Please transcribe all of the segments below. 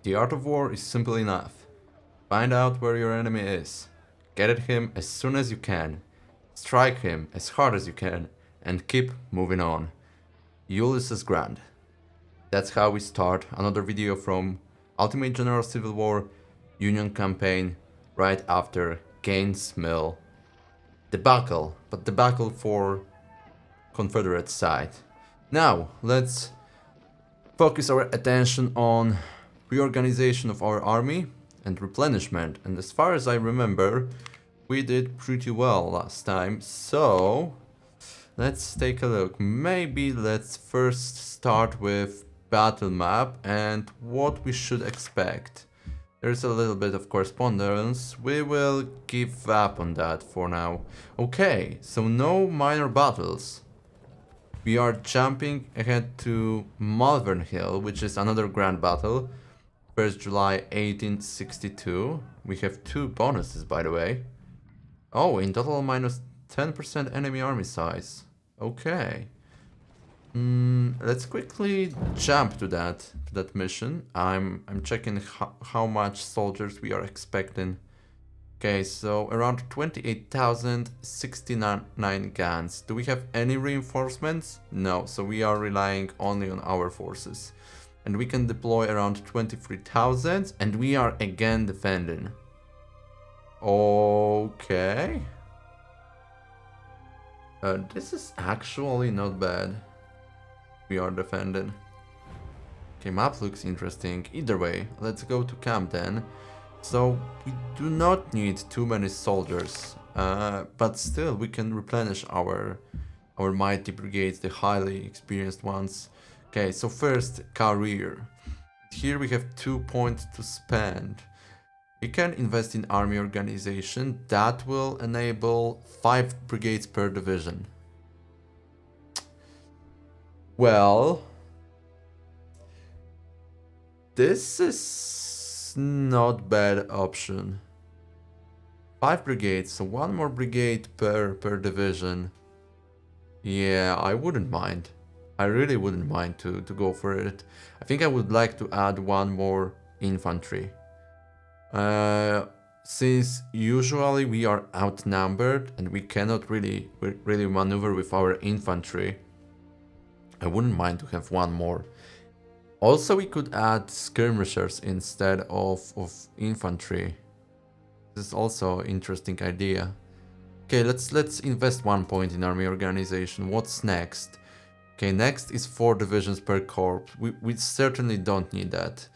The art of war is simple enough. Find out where your enemy is, get at him as soon as you can, strike him as hard as you can, and keep moving on. Ulysses Grant. That's how we start another video from Ultimate General Civil War Union campaign right after Gaines Mill debacle, but debacle for Confederate side. Now, let's focus our attention on reorganization of our army and replenishment. And as far as I remember, we did pretty well last time. So let's take a look. Maybe let's first start with battle map and what we should expect. There's a little bit of correspondence. We will give up on that for now. Okay, so no minor battles. We are jumping ahead to Malvern Hill, which is another grand battle. 1st July 1862. We have 2 bonuses, by the way. Oh, in total minus 10% enemy army size. Okay. Let's quickly jump to that mission. I'm checking how much soldiers we are expecting. Okay, so around 28,069 guns. Do we have any reinforcements? No, so we are relying only on our forces. And we can deploy around 23,000 and we are again defending. Okay. This is actually not bad. We are defending. Okay, map looks interesting. Either way, let's go to camp then. So we do not need too many soldiers, but still we can replenish our mighty brigades, the highly experienced ones. Okay, so first career. Here we have 2 points to spend. We can invest in army organization. That will enable 5 brigades per division. Well, this is not bad option. 5 brigades, so 1 more brigade per division. Yeah, I wouldn't mind. I really wouldn't mind to go for it. I think I would like to add 1 more infantry. Since usually we are outnumbered and we cannot really maneuver with our infantry, I wouldn't mind to have 1 more. Also, we could add skirmishers instead of infantry. This is also an interesting idea. Okay, let's invest 1 point in army organization. What's next? Okay, next is 4 divisions per corps. We certainly don't need that.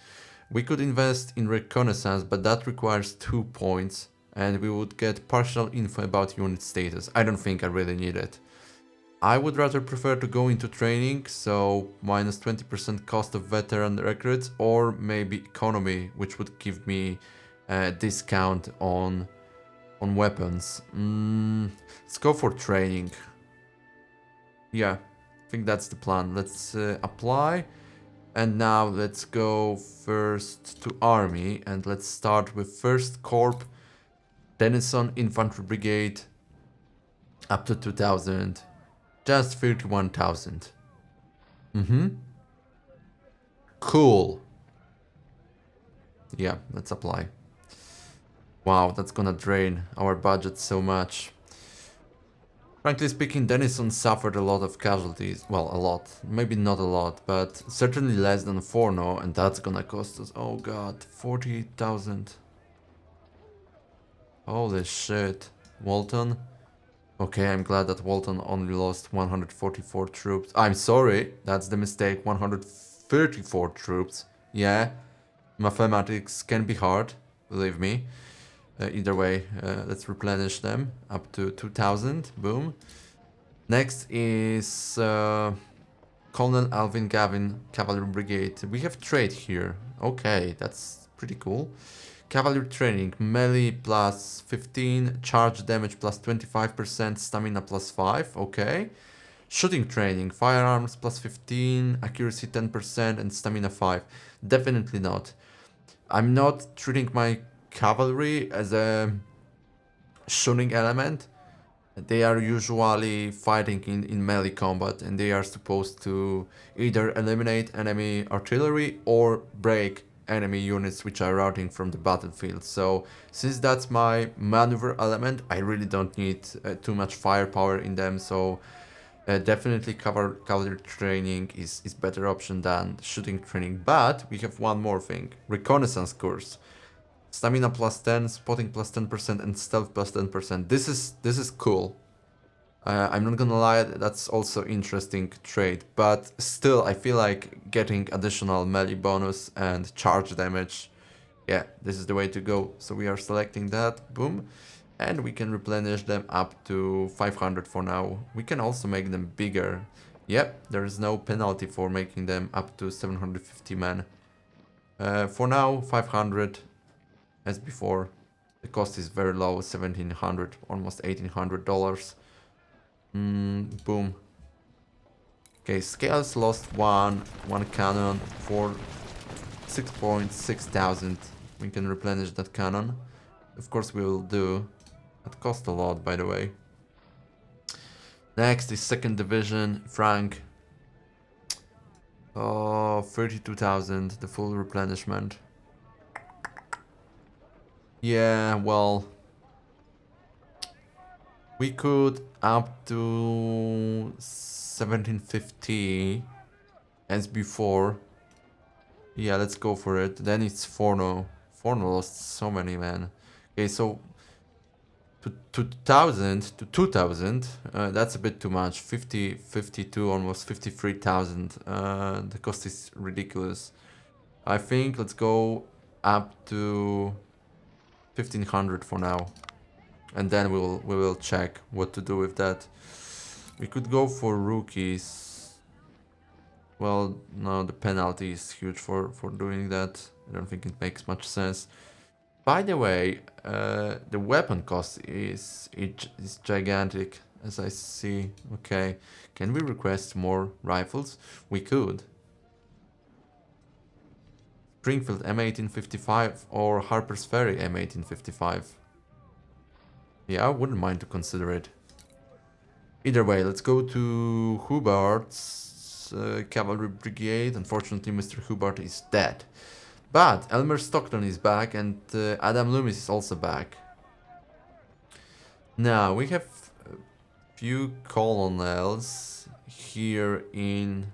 We could invest in reconnaissance, but that requires 2 points, and we would get partial info about unit status. I don't think I really need it. I would rather prefer to go into training, so minus 20% cost of veteran recruits, or maybe economy, which would give me a discount on weapons. Let's go for training. Yeah, I think that's the plan. Let's apply. And now let's go first to army, and let's start with 1st Corps, Denison Infantry Brigade, up to 2,000. Just 31,000. Cool. Yeah, let's apply. Wow, that's gonna drain our budget so much. Frankly speaking, Denison suffered a lot of casualties. Well, a lot. Maybe not a lot, but certainly less than Forno, and that's gonna cost us, oh god, 40,000. Holy shit. Walton? Okay, I'm glad that Walton only lost 144 troops. I'm sorry, that's the mistake, 134 troops. Yeah, mathematics can be hard, believe me. Either way, let's replenish them up to 2,000, boom. Next is Colonel Alvin Gavin Cavalry Brigade. We have trade here, okay, that's pretty cool. Cavalry training, melee plus 15, charge damage plus 25%, stamina plus 5, okay. Shooting training, firearms plus 15, accuracy 10%, and stamina 5. Definitely not. I'm not treating my cavalry as a shooting element. They are usually fighting in melee combat, and they are supposed to either eliminate enemy artillery or break enemy units which are routing from the battlefield. So since that's my maneuver element, I really don't need too much firepower in them. So definitely cavalry training is better option than shooting training. But we have one more thing: reconnaissance course. Stamina plus 10, spotting plus 10%, and stealth plus 10%. This is cool. I'm not gonna lie, that's also interesting trait, but still I feel like getting additional melee bonus and charge damage, yeah, this is the way to go. So we are selecting that, boom, and we can replenish them up to 500 for now. We can also make them bigger. Yep, there is no penalty for making them up to 750 men. For now, 500 as before. The cost is very low, 1700, almost $1800. Boom. Okay, Scales lost one cannon for 6.6 thousand. We can replenish that cannon. Of course we will do. That cost a lot, by the way. Next is 2nd Division, Frank. Oh, 32,000, the full replenishment. Yeah, well, we could up to 1750 as before. Yeah, let's go for it. Then it's Forno. Forno lost so many, man. Okay, so to 2000, that's a bit too much. 50, 52, almost 53,000. The cost is ridiculous. I think let's go up to 1500 for now. And then we will check what to do with that. We could go for rookies. Well, no, the penalty is huge for doing that. I don't think it makes much sense. By the way, the weapon cost is gigantic, as I see. Okay, can we request more rifles? We could. Springfield M1855 or Harper's Ferry M1855. Yeah, I wouldn't mind to consider it. Either way, let's go to Hubbard's Cavalry Brigade. Unfortunately, Mr. Hubbard is dead. But Elmer Stockton is back and Adam Loomis is also back. Now, we have a few colonels here in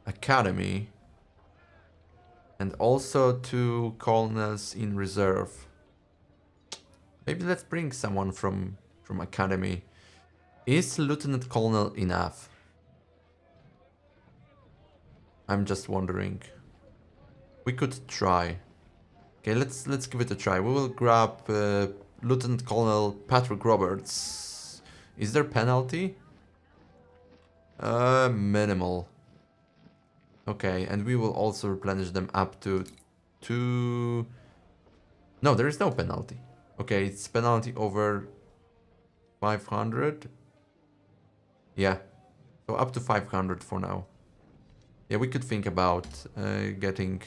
Academy. And also 2 colonels in reserve. Maybe let's bring someone from Academy. Is Lieutenant Colonel enough? I'm just wondering. We could try. Okay, let's give it a try. We will grab Lieutenant Colonel Patrick Roberts. Is there penalty? Minimal. Okay, and we will also replenish them up to 2... No, there is no penalty. Okay, it's penalty over 500. Yeah, so up to 500 for now. Yeah, we could think about getting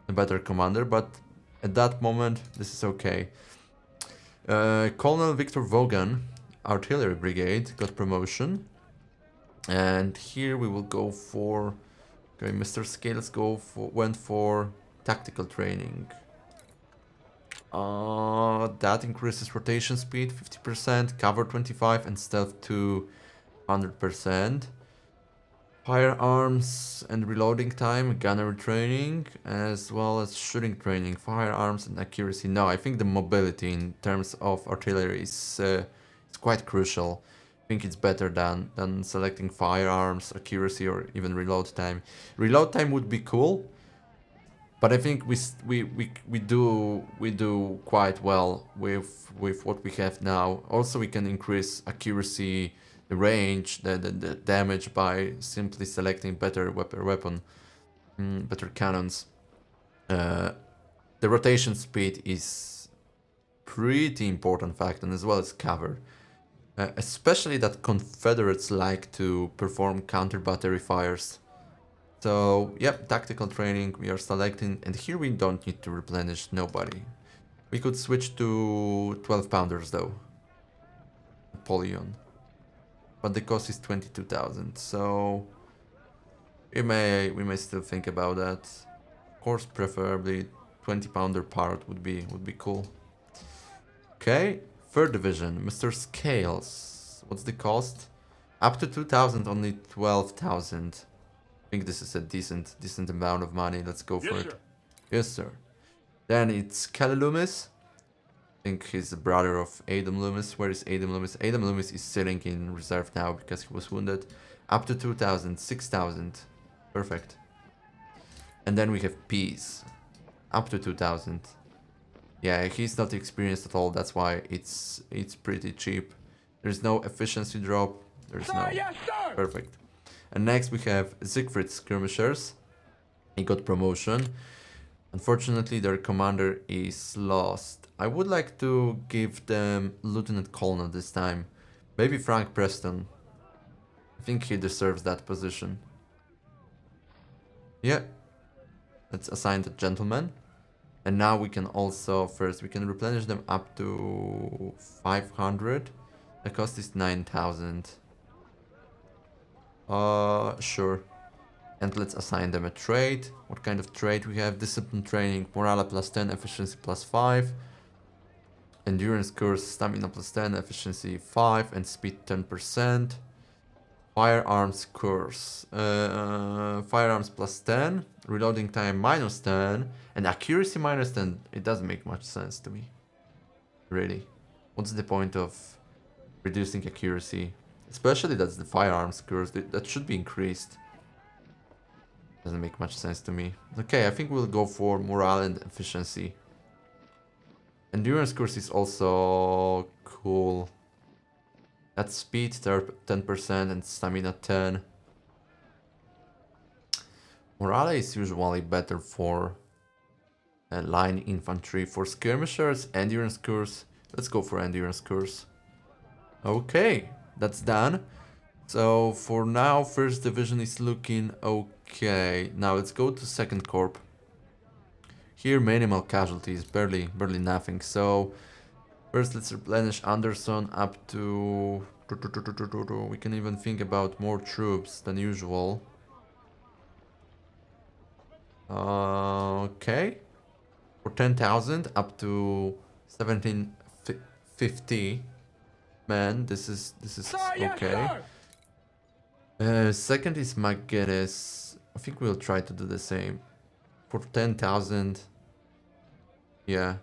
a better commander, but at that moment, this is okay. Colonel Victor Vaughan, Artillery Brigade, got promotion. And here we will go for... Okay, Mr. Scales went for tactical training. That increases rotation speed 50%, cover 25%, and stealth to 100%. Firearms and reloading time, gunnery training, as well as shooting training, firearms and accuracy. No, I think the mobility in terms of artillery is quite crucial. I think it's better than selecting firearms, accuracy, or even reload time. Reload time would be cool, but I think we do quite well with what we have now. Also, we can increase accuracy, the range, the damage by simply selecting better weapon, better cannons. The rotation speed is pretty important factor, and as well as cover. Especially that Confederates like to perform counter-battery fires. So, yep, tactical training we are selecting, and here we don't need to replenish nobody. We could switch to 12 pounders though. Napoleon. But the cost is 22,000, so we may still think about that. course, preferably 20-pounder part would be cool. Okay, third division, Mr. Scales. What's the cost? Up to 2,000, only 12,000. I think this is a decent amount of money. Let's go for it. Yes, sir. Then it's Kelly Loomis. I think he's the brother of Adam Loomis. Where is Adam Loomis? Adam Loomis is sitting in reserve now because he was wounded. Up to 2,000, 6,000. Perfect. And then we have Peace. Up to 2,000. Yeah, he's not experienced at all. That's why it's pretty cheap. There's no efficiency drop. There's no... Yes, sir! Perfect. And next we have Siegfried Skirmishers. He got promotion. Unfortunately, their commander is lost. I would like to give them Lieutenant Colonel this time. Maybe Frank Preston. I think he deserves that position. Yeah. Let's assign the gentleman. And now we can also, first, we can replenish them up to 500. The cost is 9,000. Sure. And let's assign them a trait. What kind of trait we have? Discipline training, morale plus 10, efficiency plus 5. Endurance course, stamina plus 10, efficiency 5, and speed 10%. Firearms course. Firearms plus 10, reloading time minus 10, and accuracy minus 10. It doesn't make much sense to me. Really. What's the point of reducing accuracy? Especially that's the firearms course. That should be increased. Doesn't make much sense to me. Okay, I think we'll go for morale and efficiency. Endurance course is also cool. That's speed 10% and stamina 10. Morale is usually better for line infantry. For skirmishers, endurance course. Let's go for endurance course. Okay, that's done. So for now, first division is looking okay. Now let's go to second corps. Here minimal casualties, barely nothing. So first let's replenish Anderson up to... We can even think about more troops than usual. Okay. For 10,000 up to 1750. Man, this is okay. Second is McGinnis. I think we'll try to do the same. For 10,000. Yeah.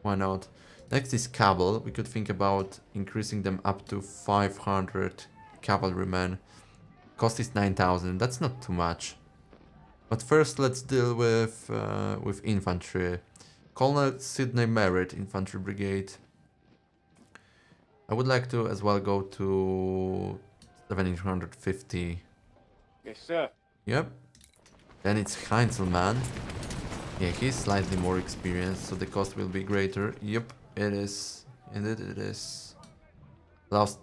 Why not? Next is Cabal. We could think about increasing them up to 500 cavalrymen. Cost is 9,000. That's not too much. But first let's deal with infantry. Colonel Sidney Merritt, Infantry Brigade. I would like to as well go to 1750. Yes, sir. Yep. Then it's Heinzelmann. Yeah, he's slightly more experienced, so the cost will be greater. Yep, it is. Indeed, it is. Lost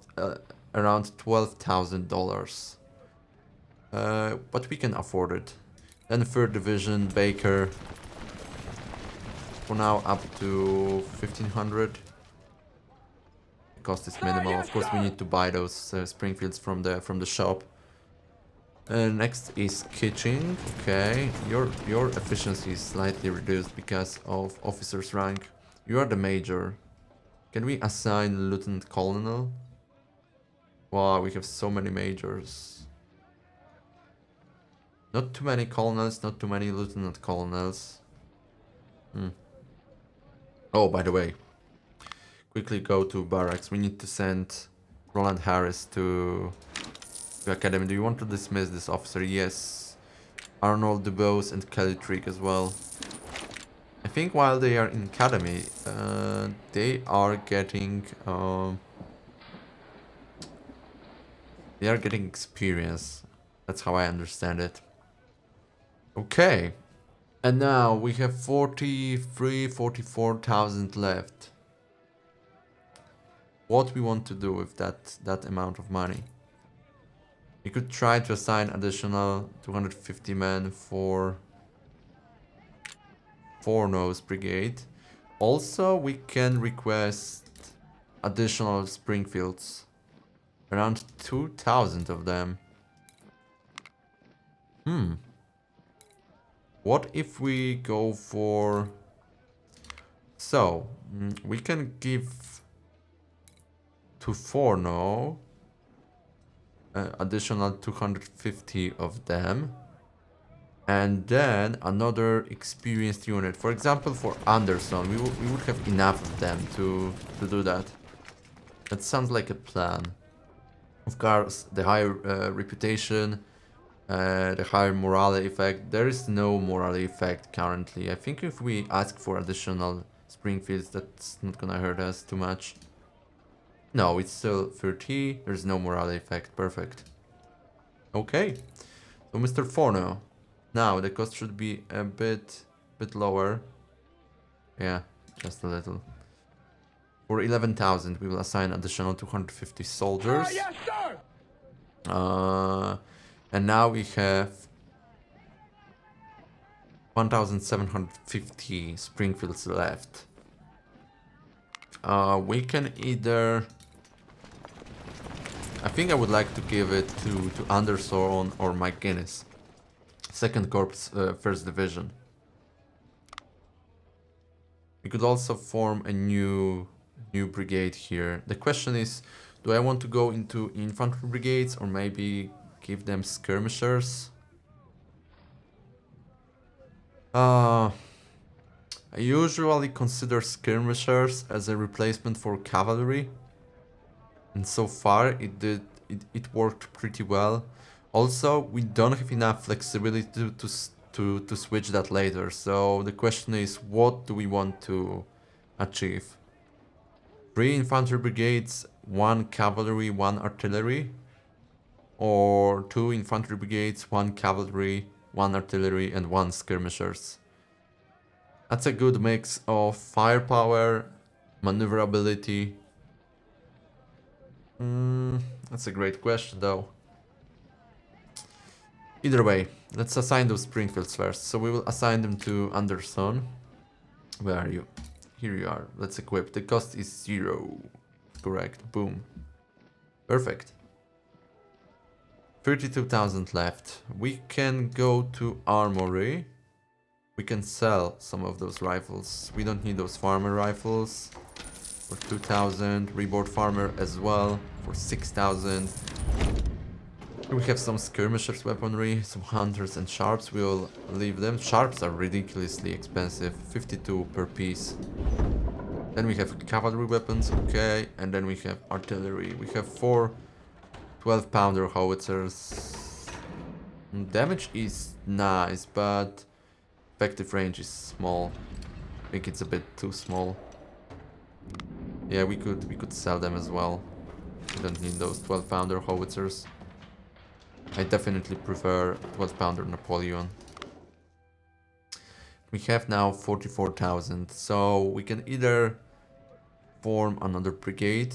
around $12,000. But we can afford it. Then third division, Baker. For now, up to 1,500. The cost is minimal. Of course, we need to buy those Springfields from the shop. Next is Kitching. Okay, your efficiency is slightly reduced because of officer's rank. You are the major. Can we assign Lieutenant Colonel? Wow, we have so many majors. Not too many colonels, not too many lieutenant colonels. Oh, by the way, quickly go to barracks. We need to send Roland Harris to Academy. Do you want to dismiss this officer? Yes. Arnold Dubose and Kelly Trick as well. I think while they are in Academy, they are getting experience. That's how I understand it. Okay. And now we have 44,000 left. What we want to do with that amount of money? We could try to assign additional 250 men for Forno's brigade. Also, we can request additional Springfields. Around 2,000 of them. What if we go for... So, we can give to Forno additional 250 of them. And then another experienced unit. For example, for Anderson, we would have enough of them to do that. That sounds like a plan. Of course, the higher reputation, the higher morale effect. There is no morale effect currently. I think if we ask for additional Springfields, that's not gonna hurt us too much. No, it's still 30. There's no morale effect. Perfect. Okay. So, Mr. Forno. Now, the cost should be a bit lower. Yeah, just a little. For 11,000, we will assign additional 250 soldiers. Yes, sir! And now we have 1,750 Springfields left. We can either... I think I would like to give it to Anderson or Mike Guinness. 2nd Corps, 1st Division. We could also form a new brigade here. The question is, do I want to go into infantry brigades or maybe give them skirmishers? I usually consider skirmishers as a replacement for cavalry. And so far it worked pretty well. Also, we don't have enough flexibility to switch that later. So the question is, what do we want to achieve? 3 infantry brigades, 1 cavalry, 1 artillery? Or 2 infantry brigades, 1 cavalry, 1 artillery and 1 skirmishers? That's a good mix of firepower, maneuverability. That's a great question though. Either way, let's assign those Springfields first. So we will assign them to Anderson. Where are you? Here you are. Let's equip. The cost is 0. Correct. Boom. Perfect. 32,000 left. We can go to Armory. We can sell some of those rifles. We don't need those farmer rifles. For 2,000. Reboard farmer as well. For 6,000. We have some skirmishers weaponry, some hunters and sharps. We'll leave them. Sharps are ridiculously expensive, 52 per piece. Then we have cavalry weapons, okay, and then we have artillery. We have 4 12-pounder howitzers. Damage is nice, but effective range is small. I think it's a bit too small. Yeah, we could sell them as well. We don't need those 12-pounder howitzers. I definitely prefer 12-pounder Napoleon. We have now 44,000, so we can either form another brigade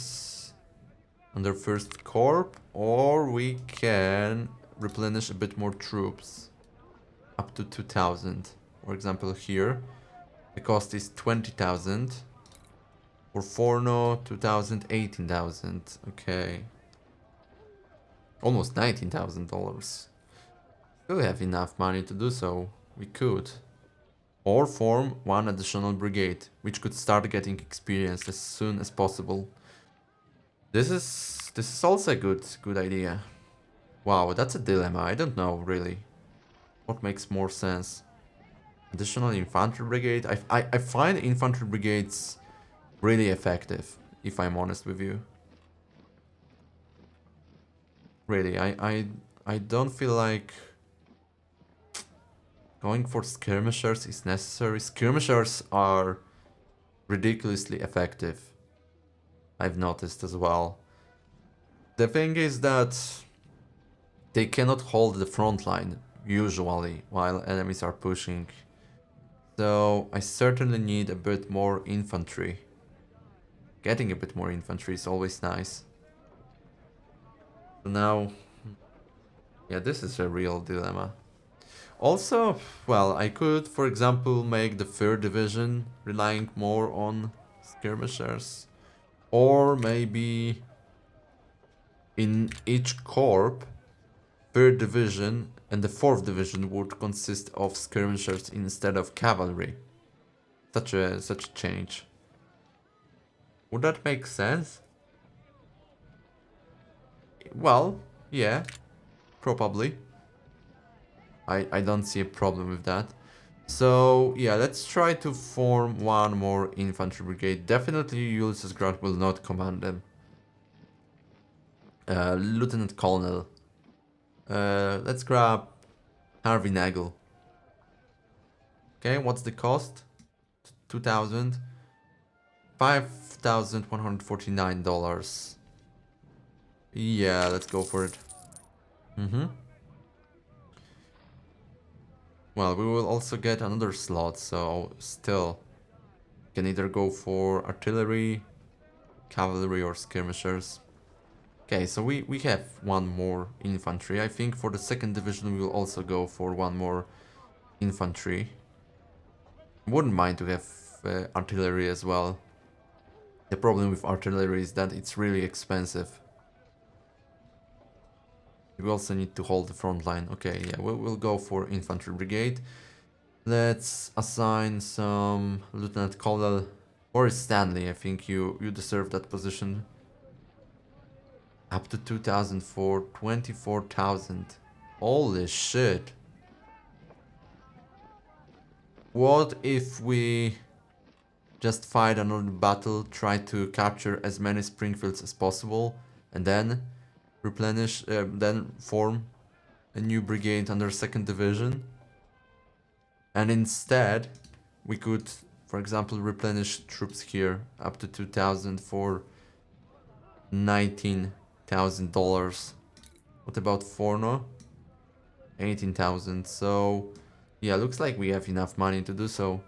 under 1st Corps, or we can replenish a bit more troops, up to 2,000. For example, here, the cost is 20,000. For Forno, 2,000, 18,000. Okay. Almost $19,000. Still have enough money to do so. We could. Or form 1 additional brigade, which could start getting experience as soon as possible. This is also a good idea. Wow, that's a dilemma. I don't know really. What makes more sense? Additional infantry brigade? I find infantry brigades really effective, if I'm honest with you. Really, I don't feel like going for skirmishers is necessary. Skirmishers are ridiculously effective. I've noticed as well. The thing is that they cannot hold the front line, usually, while enemies are pushing. So I certainly need a bit more infantry. Getting a bit more infantry is always nice. So now, yeah, this is a real dilemma. Also, well, I could, for example, make the 3rd Division relying more on skirmishers. Or maybe in each corps, 3rd Division And the 4th division would consist of skirmishers instead of cavalry. Such a change. Would that make sense? Well, yeah, probably. I don't see a problem with that. So, yeah, let's try to form one more infantry brigade. Definitely Ulysses Grant will not command them. Lieutenant Colonel. Let's grab Harvey Nagel. Okay, what's the cost? 2,000. $5,149. Yeah, let's go for it. Well, we will also get another slot, so still can either go for artillery, cavalry, or skirmishers. Okay, so we have one more infantry. I think for the 2nd division we will also go for one more infantry. Wouldn't mind to have artillery as well. The problem with artillery is that it's really expensive. We also need to hold the front line. Okay, yeah, we'll go for infantry brigade. Let's assign some Lieutenant Colonel Boris Stanley. I think you deserve that position. Up to 2,000 for 24,000. Holy shit. What if we just fight another battle, try to capture as many Springfields as possible, and then replenish, then form a new brigade under 2nd division? And instead, we could, for example, replenish troops here up to 2,000 for $19,000. What about Forno? 18,000. So, yeah, looks like we have enough money to do so.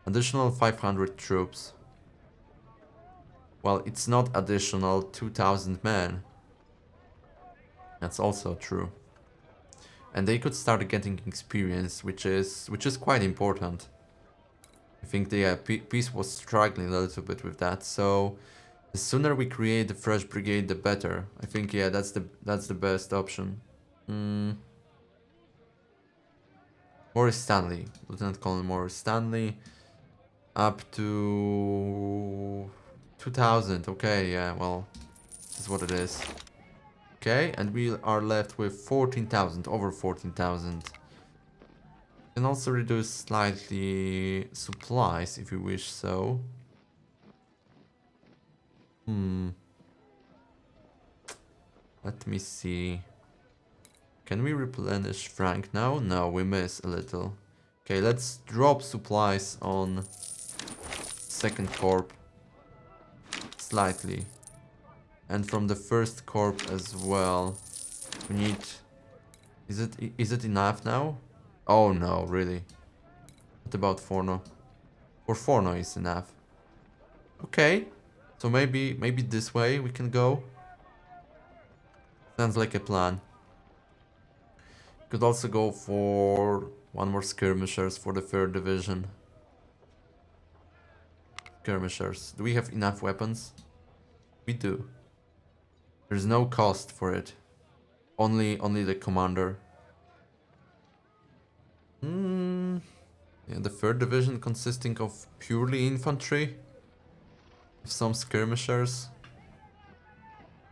Additional 500 troops. Well, it's not additional 2,000 men. That's also true. And they could start getting experience, which is quite important. I think the Peace was struggling a little bit with that, so the sooner we create the fresh brigade, the better. I think, yeah, that's the best option. Morris Stanley, Lieutenant Colonel Morris Stanley, up to 2,000. Okay, yeah, well, this is what it is. Okay, and we are left with 14,000, over 14,000. Can also reduce slightly supplies if you wish so. Let me see. Can we replenish Frank now? No, we miss a little. Okay, let's drop supplies on 2nd Corp slightly. And from the 1st Corp as well. We need... Is it enough now? Oh no, really. What about Forno? For Forno is enough. Okay. So maybe this way we can go. Sounds like a plan. Could also go for one more skirmishers for the 3rd division. Skirmishers. Do we have enough weapons? We do. There's no cost for it. Only the commander. Yeah, the 3rd division consisting of purely infantry. Some skirmishers.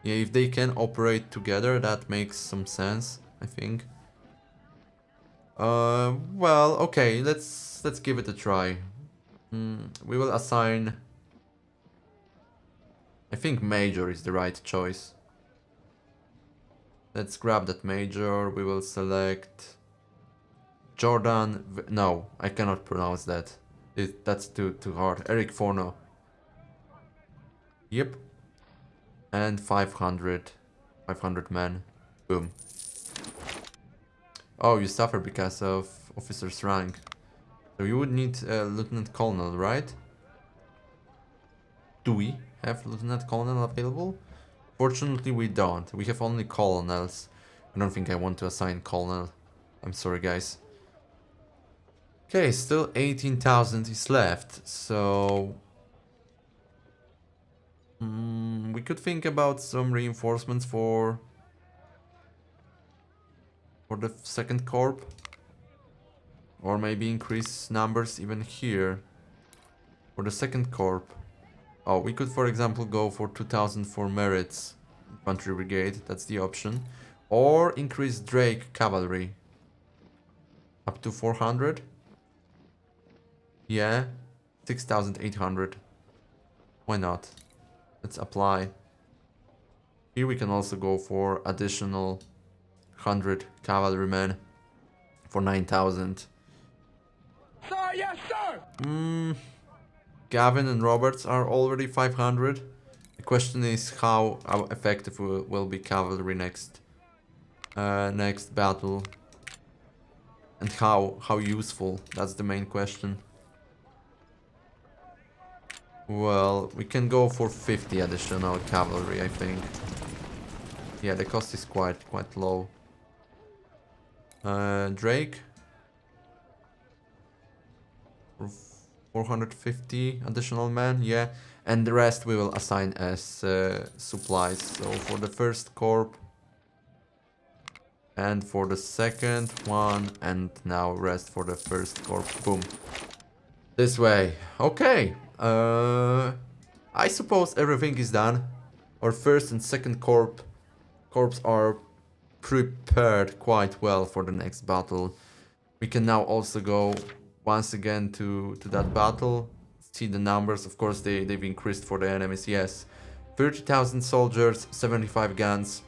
Yeah, if they can operate together, that makes some sense, I think. Well, okay, let's give it a try. We will assign... I think Major is the right choice. Let's grab that Major. We will select... Jordan... No, I cannot pronounce that. That's too hard. Eric Forno. Yep. And 500 men. Boom. Oh, you suffer because of officer's rank. So you would need a Lieutenant Colonel, right? Do we have Lieutenant Colonel available? Fortunately, we don't. We have only Colonels. I don't think I want to assign Colonel. I'm sorry, guys. Okay, still 18,000 is left, so... we could think about some reinforcements for for the second corp. Or maybe increase numbers even here. For the second corp. Oh, we could for example go for 2000 for Merit's infantry brigade, that's the option. Or increase Drake cavalry. Up to 400. Yeah, 6800. Why not? Let's apply. Here we can also go for additional 100 cavalrymen for 9000. Sir, yes, sir! Gavin and Roberts are already 500. The question is how effective will be cavalry next battle. And how useful, that's the main question. Well, we can go for 50 additional cavalry, I think. Yeah, the cost is quite low. Drake. 450 additional men, yeah. And the rest we will assign as supplies. So for the first corp. And for the second one. And now rest for the first corp. Boom. This way. Okay. I suppose everything is done. Our first and second corps are prepared quite well for the next battle. We can now also go once again to that battle. See the numbers. Of course, they've increased for the enemies. Yes, 30,000 soldiers, 75 guns.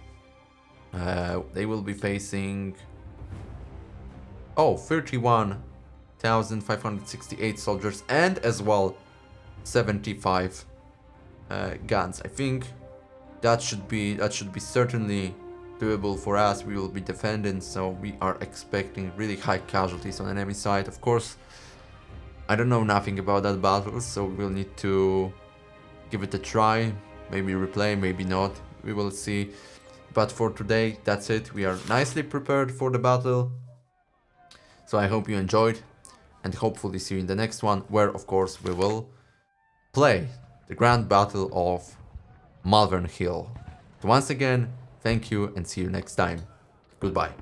They will be facing 31,568 soldiers and as well 75 guns. I think that should be certainly doable for us. We will be defending, so we are expecting really high casualties on enemy side. Of course, I don't know nothing about that battle, so we'll need to give it a try. Maybe replay, maybe not. We will see. But for today, that's it. We are nicely prepared for the battle. So I hope you enjoyed, and hopefully see you in the next one, where of course we will play the Grand Battle of Malvern Hill. So once again, thank you and see you next time. Goodbye.